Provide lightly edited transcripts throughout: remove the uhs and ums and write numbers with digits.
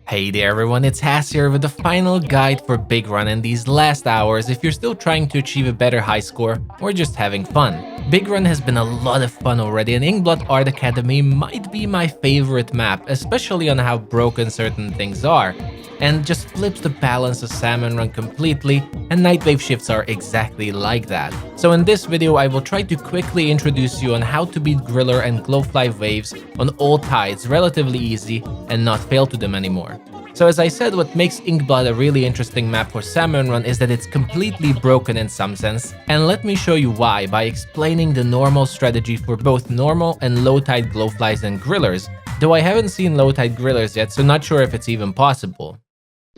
Hey there everyone, it's Has here with the final guide for Big Run in these last hours if you're still trying to achieve a better high score or just having fun. Big Run has been a lot of fun already and Inkblot Art Academy might be my favorite map, especially on how broken certain things are, and just flips the balance of Salmon Run completely, and Night Wave shifts are exactly like that. So in this video I will try to quickly introduce you on how to beat Griller and Glowfly waves on all tides relatively easy and not fail to them anymore. So as I said, what makes Inkblot a really interesting map for Salmon Run is that it's completely broken in some sense, and let me show you why by explaining the normal strategy for both normal and low tide Glowflies and Grillers, though I haven't seen low tide Grillers yet, so not sure if it's even possible.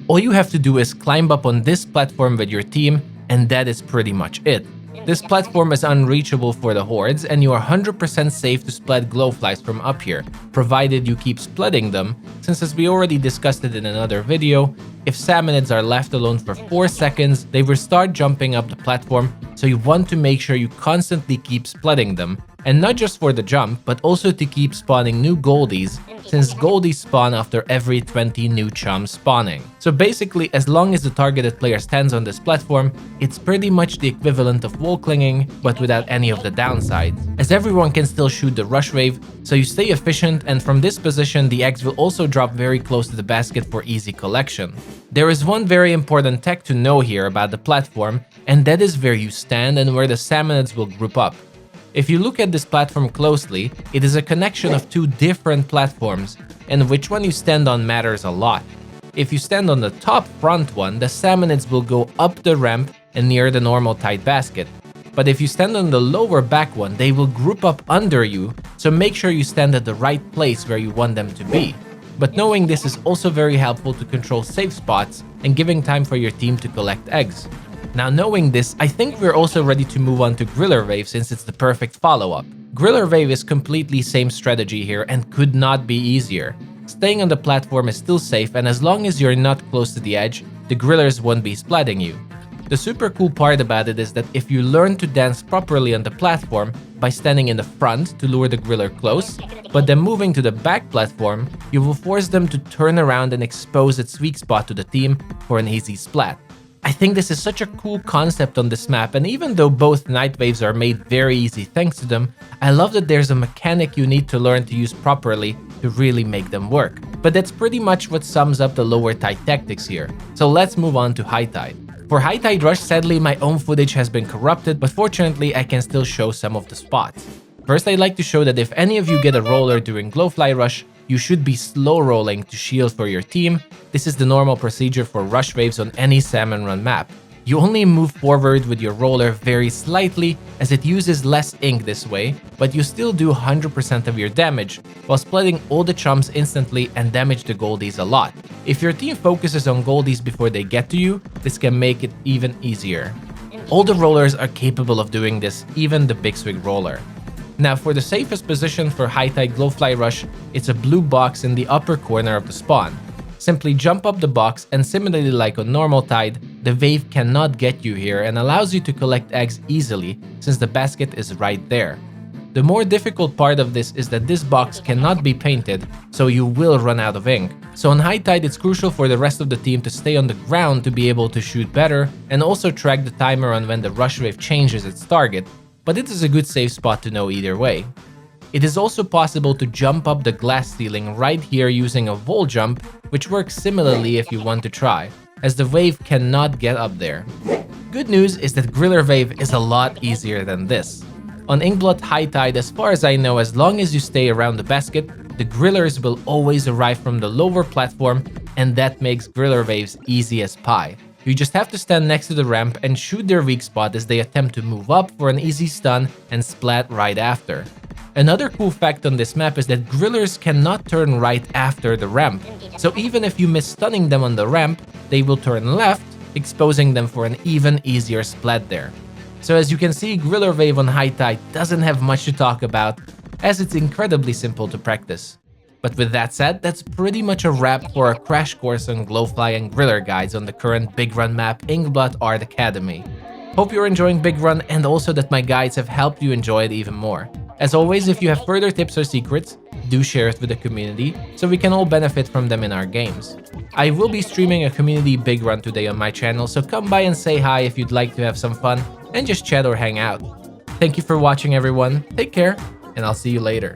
All you have to do is climb up on this platform with your team, and that is pretty much it. This platform is unreachable for the hordes, and you are 100% safe to splat Glowflies from up here, provided you keep splitting them, since as we already discussed it in another video, if Salmonids are left alone for 4 seconds, they will start jumping up the platform, so you want to make sure you constantly keep splitting them, and not just for the jump, but also to keep spawning new goldies, since goldies spawn after every 20 new chums spawning. So basically, as long as the targeted player stands on this platform, it's pretty much the equivalent of wall clinging, but without any of the downsides, as everyone can still shoot the rush wave, so you stay efficient, and from this position the eggs will also drop very close to the basket for easy collection. There is one very important tech to know here about the platform, and that is where you stand and where the Salmonids will group up. If you look at this platform closely, it is a connection of two different platforms, and which one you stand on matters a lot. If you stand on the top front one, the Salmonids will go up the ramp and near the normal tide basket. But if you stand on the lower back one, they will group up under you, so make sure you stand at the right place where you want them to be. But knowing this is also very helpful to control safe spots and giving time for your team to collect eggs. Now knowing this, I think we're also ready to move on to Griller Wave since it's the perfect follow-up. Griller Wave is completely same strategy here and could not be easier. Staying on the platform is still safe, and as long as you're not close to the edge, the Grillers won't be splatting you. The super cool part about it is that if you learn to dance properly on the platform by standing in the front to lure the Griller close, but then moving to the back platform, you will force them to turn around and expose its weak spot to the team for an easy splat. I think this is such a cool concept on this map, and even though both night waves are made very easy thanks to them, I love that there's a mechanic you need to learn to use properly to really make them work. But that's pretty much what sums up the lower tide tactics here. So let's move on to high tide. For high tide rush, sadly my own footage has been corrupted, but fortunately I can still show some of the spots. First, I'd like to show that if any of you get a roller during Glowfly rush, you should be slow rolling to shield for your team. This is the normal procedure for rush waves on any Salmon Run map. You only move forward with your roller very slightly as it uses less ink this way, but you still do 100% of your damage, while splitting all the chums instantly and damage the goldies a lot. If your team focuses on goldies before they get to you, this can make it even easier. All the rollers are capable of doing this, even the Big Swig roller. Now for the safest position for high tide Glowfly rush, it's a blue box in the upper corner of the spawn. Simply jump up the box, and similarly like on normal tide, the wave cannot get you here and allows you to collect eggs easily since the basket is right there. The more difficult part of this is that this box cannot be painted, so you will run out of ink. So on high tide, it's crucial for the rest of the team to stay on the ground to be able to shoot better and also track the timer on when the rush wave changes its target, but it is a good safe spot to know either way. It is also possible to jump up the glass ceiling right here using a wall jump, which works similarly if you want to try, as the wave cannot get up there. Good news is that Griller Wave is a lot easier than this. On Inkblot High Tide, as far as I know, as long as you stay around the basket, the Grillers will always arrive from the lower platform, and that makes Griller Waves easy as pie. You just have to stand next to the ramp and shoot their weak spot as they attempt to move up for an easy stun and splat right after. Another cool fact on this map is that Grillers cannot turn right after the ramp, so even if you miss stunning them on the ramp, they will turn left, exposing them for an even easier splat there. So as you can see, Griller Wave on high tide doesn't have much to talk about, as it's incredibly simple to practice. But with that said, that's pretty much a wrap for a crash course on Glowfly and Griller guides on the current Big Run map Inkblot Art Academy. Hope you're enjoying Big Run and also that my guides have helped you enjoy it even more. As always, if you have further tips or secrets, do share it with the community so we can all benefit from them in our games. I will be streaming a community big run today on my channel, so come by and say hi if you'd like to have some fun and just chat or hang out. Thank you for watching everyone, take care, and I'll see you later.